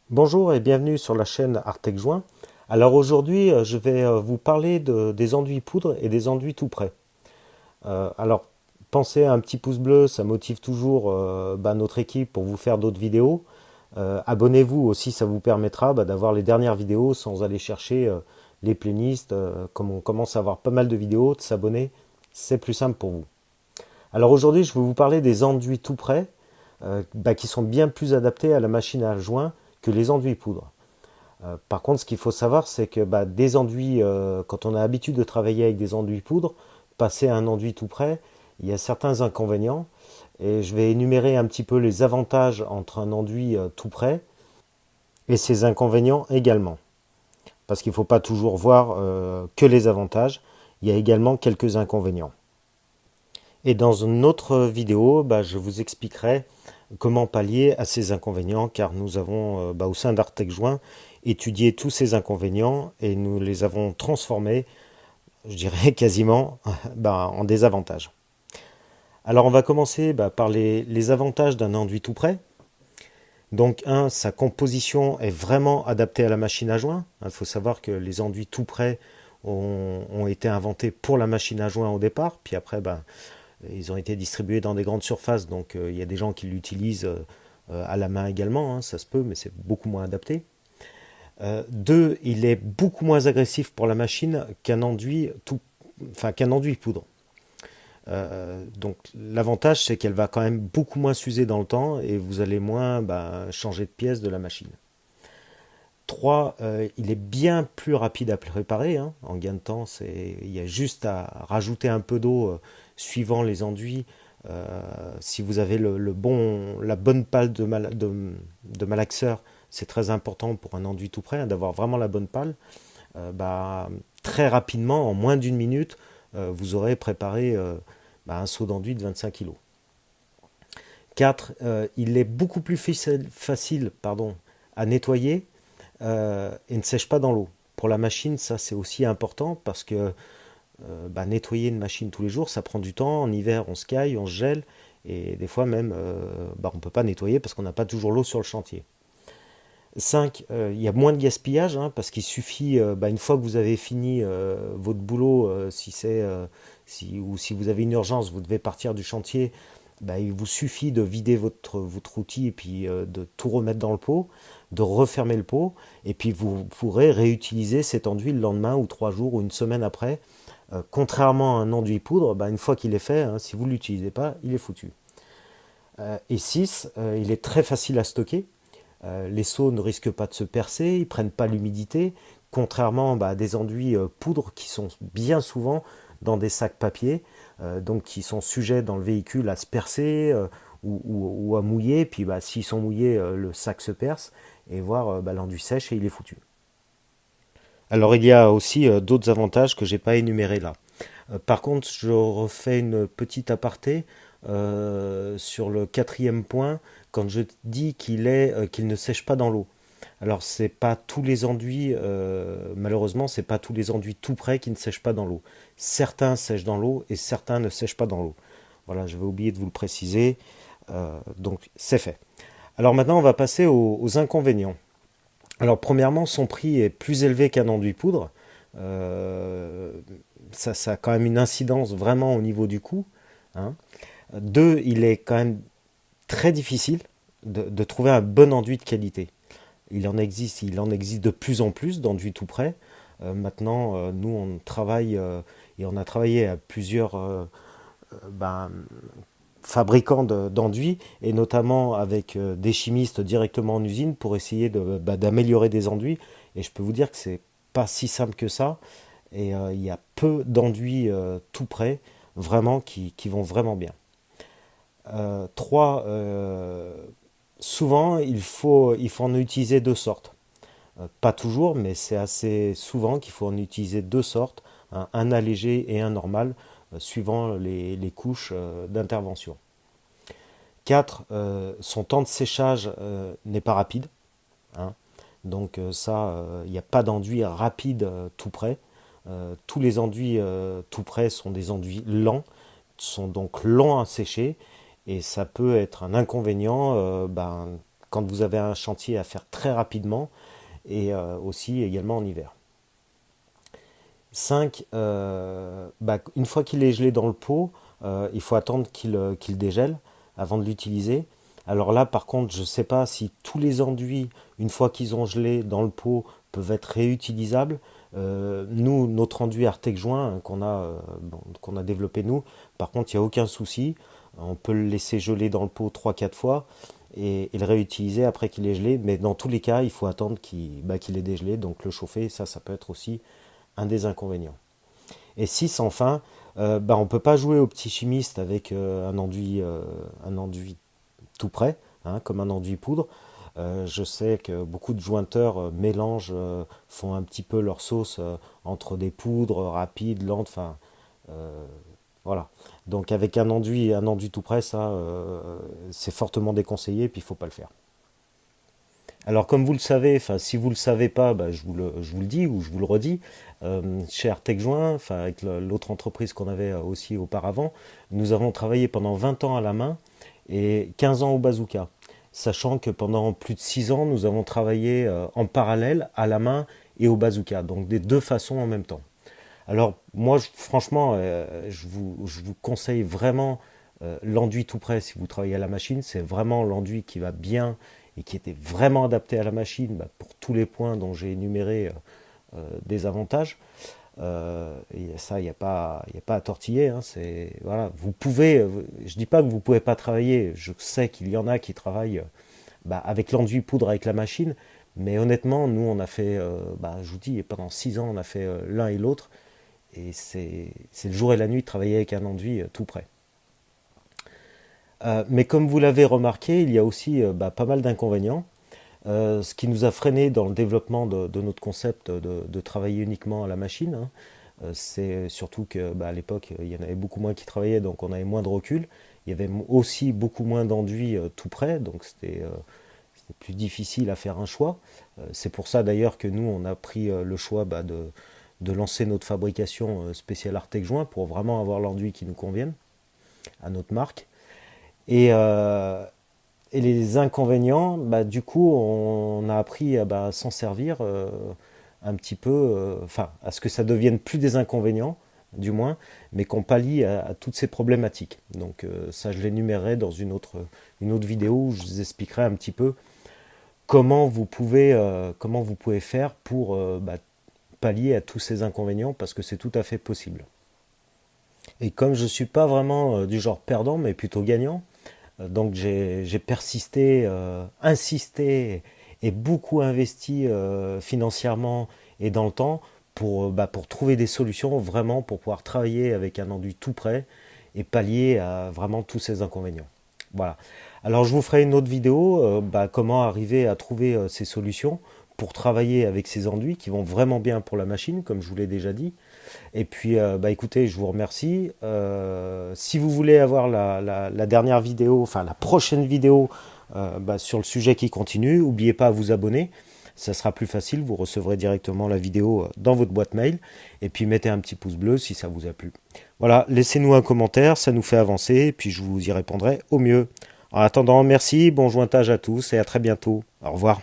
Bonjour et bienvenue sur la chaîne Artec Joint. Alors aujourd'hui, je vais vous parler des enduits poudre et des enduits tout prêts. Alors pensez à un petit pouce bleu, ça motive toujours notre équipe pour vous faire d'autres vidéos. Abonnez-vous aussi, ça vous permettra d'avoir les dernières vidéos sans aller chercher les playlists. Comme on commence à avoir pas mal de vidéos, de s'abonner, c'est plus simple pour vous. Alors aujourd'hui, je vais vous parler des enduits tout prêts qui sont bien plus adaptés à la machine à joint que les enduits poudre. Par contre, ce qu'il faut savoir, c'est que des enduits, quand on a l'habitude de travailler avec des enduits poudre, passer à un enduit tout prêt, il y a certains inconvénients. Et je vais énumérer un petit peu les avantages entre un enduit tout prêt et ses inconvénients également. Parce qu'il ne faut pas toujours voir que les avantages, il y a également quelques inconvénients. Et dans une autre vidéo, je vous expliquerai comment pallier à ces inconvénients, car nous avons au sein d'Artec Joint étudié tous ces inconvénients et nous les avons transformés, je dirais quasiment, en désavantages. Alors on va commencer par les avantages d'un enduit tout prêt. Donc sa composition est vraiment adaptée à la machine à joint. Il faut savoir que les enduits tout prêts ont été inventés pour la machine à joint au départ, puis après ils ont été distribués dans des grandes surfaces, donc il y a des gens qui l'utilisent à la main également, ça se peut, mais c'est beaucoup moins adapté. 2, il est beaucoup moins agressif pour la machine qu'un enduit poudre. Donc l'avantage, c'est qu'elle va quand même beaucoup moins s'user dans le temps et vous allez moins changer de pièce de la machine. 3, il est bien plus rapide à préparer, en gain de temps, il y a juste à rajouter un peu d'eau suivant les enduits. Si vous avez la bonne pale de malaxeur, c'est très important pour un enduit tout prêt, d'avoir vraiment la bonne pale. Très rapidement, en moins d'une minute, vous aurez préparé un seau d'enduit de 25 kg. 4, il est beaucoup plus facile à nettoyer et ne sèche pas dans l'eau. Pour la machine, ça c'est aussi important parce que nettoyer une machine tous les jours, ça prend du temps. En hiver, on se caille, on se gèle et des fois même, on ne peut pas nettoyer parce qu'on n'a pas toujours l'eau sur le chantier. 5, il y a moins de gaspillage parce qu'il suffit, une fois que vous avez fini votre boulot, si vous avez une urgence, vous devez partir du chantier, il vous suffit de vider votre outil et puis de tout remettre dans le pot, de refermer le pot, et puis vous pourrez réutiliser cet enduit le lendemain ou 3 jours ou une semaine après. Contrairement à un enduit poudre, une fois qu'il est fait, si vous ne l'utilisez pas, il est foutu. Et 6, il est très facile à stocker. Les seaux ne risquent pas de se percer, ils ne prennent pas l'humidité, contrairement à des enduits poudre qui sont bien souvent dans des sacs papier, donc qui sont sujets dans le véhicule à se percer ou à mouiller, puis s'ils sont mouillés, le sac se perce, et voire l'enduit sèche et il est foutu. Alors il y a aussi d'autres avantages que je n'ai pas énumérés là. Par contre, je refais une petite aparté sur le 4e point, quand je dis qu'il ne sèche pas dans l'eau. Alors c'est pas tous les enduits, malheureusement, c'est pas tous les enduits tout prêts qui ne sèchent pas dans l'eau. Certains sèchent dans l'eau et certains ne sèchent pas dans l'eau. Voilà, je vais oublier de vous le préciser. Donc c'est fait. Alors maintenant, on va passer aux inconvénients. Alors premièrement, son prix est plus élevé qu'un enduit poudre. Ça a quand même une incidence vraiment au niveau du coût. 2, il est quand même très difficile de trouver un bon enduit de qualité. Il en existe de plus en plus d'enduits tout prêts. Maintenant, nous, on travaille et on a travaillé à plusieurs fabricants d'enduits, et notamment avec des chimistes directement en usine pour essayer d'améliorer des enduits. Et je peux vous dire que c'est pas si simple que ça. Et il y a peu d'enduits tout prêts, vraiment, qui vont vraiment bien. 3, souvent, il faut en utiliser 2 sortes. Pas toujours, mais c'est assez souvent qu'il faut en utiliser 2 sortes, un allégé et un normal, suivant les couches d'intervention. 4, son temps de séchage n'est pas rapide. Donc il n'y a pas d'enduit rapide tout prêt. Tous les enduits tout prêts sont des enduits lents, sont donc longs à sécher et ça peut être un inconvénient quand vous avez un chantier à faire très rapidement et aussi également en hiver. 5. Une fois qu'il est gelé dans le pot, il faut attendre qu'il dégèle avant de l'utiliser. Alors là, par contre, je ne sais pas si tous les enduits, une fois qu'ils ont gelé dans le pot, peuvent être réutilisables. Nous, notre enduit Artec Joint qu'on a développé nous, par contre, il n'y a aucun souci. On peut le laisser geler dans le pot 3-4 fois et le réutiliser après qu'il est gelé. Mais dans tous les cas, il faut attendre qu'il est dégelé. Donc le chauffer, ça peut être aussi un des inconvénients. Et 6, enfin, on ne peut pas jouer au petit chimiste avec un enduit tout prêt, hein, comme un enduit poudre. Je sais que beaucoup de jointeurs mélangent, font un petit peu leur sauce entre des poudres rapides, lentes, enfin voilà. Donc avec un enduit tout prêt, ça c'est fortement déconseillé, puis il ne faut pas le faire. Alors comme vous le savez, enfin si vous ne le savez pas, je vous le dis ou je vous le redis, chez Artec Joint, enfin avec l'autre entreprise qu'on avait aussi auparavant, nous avons travaillé pendant 20 ans à la main et 15 ans au bazooka. Sachant que pendant plus de 6 ans, nous avons travaillé en parallèle à la main et au bazooka, donc des deux façons en même temps. Alors moi, franchement, je vous conseille vraiment l'enduit tout prêt si vous travaillez à la machine. C'est vraiment l'enduit qui va bien et qui était vraiment adapté à la machine pour tous les points dont j'ai énuméré des avantages. Et ça, il n'y a pas à tortiller. Hein, voilà, vous pouvez, je dis pas que vous pouvez pas travailler. Je sais qu'il y en a qui travaillent avec l'enduit poudre avec la machine, mais honnêtement, nous, on a fait, je vous dis, pendant 6 ans, on a fait l'un et l'autre, et c'est le jour et la nuit de travailler avec un enduit tout prêt. Mais comme vous l'avez remarqué, il y a aussi pas mal d'inconvénients. Ce qui nous a freiné dans le développement de notre concept de travailler uniquement à la machine, hein, c'est surtout que à l'époque, il y en avait beaucoup moins qui travaillaient, donc on avait moins de recul. Il y avait aussi beaucoup moins d'enduits tout prêts, donc c'était plus difficile à faire un choix. C'est pour ça d'ailleurs que nous, on a pris le choix de lancer notre fabrication spéciale Artec Joint pour vraiment avoir l'enduit qui nous convienne à notre marque. Et les inconvénients, du coup, on a appris à s'en servir un petit peu, à ce que ça devienne plus des inconvénients, du moins, mais qu'on pallie à toutes ces problématiques. Donc ça, je l'énumérerai dans une autre vidéo où je vous expliquerai un petit peu comment vous pouvez faire pour pallier à tous ces inconvénients, parce que c'est tout à fait possible. Et comme je ne suis pas vraiment du genre perdant, mais plutôt gagnant, donc j'ai persisté, insisté et beaucoup investi financièrement et dans le temps pour trouver des solutions vraiment pour pouvoir travailler avec un enduit tout prêt et pallier à vraiment tous ces inconvénients. Voilà. Alors je vous ferai une autre vidéo, comment arriver à trouver ces solutions pour travailler avec ces enduits qui vont vraiment bien pour la machine, comme je vous l'ai déjà dit. Et puis, écoutez, je vous remercie. Si vous voulez avoir la dernière vidéo, enfin la prochaine vidéo sur le sujet qui continue, n'oubliez pas à vous abonner. Ça sera plus facile, vous recevrez directement la vidéo dans votre boîte mail. Et puis mettez un petit pouce bleu si ça vous a plu. Voilà, laissez-nous un commentaire, ça nous fait avancer. Et puis je vous y répondrai au mieux. En attendant, merci, bon jointage à tous et à très bientôt. Au revoir.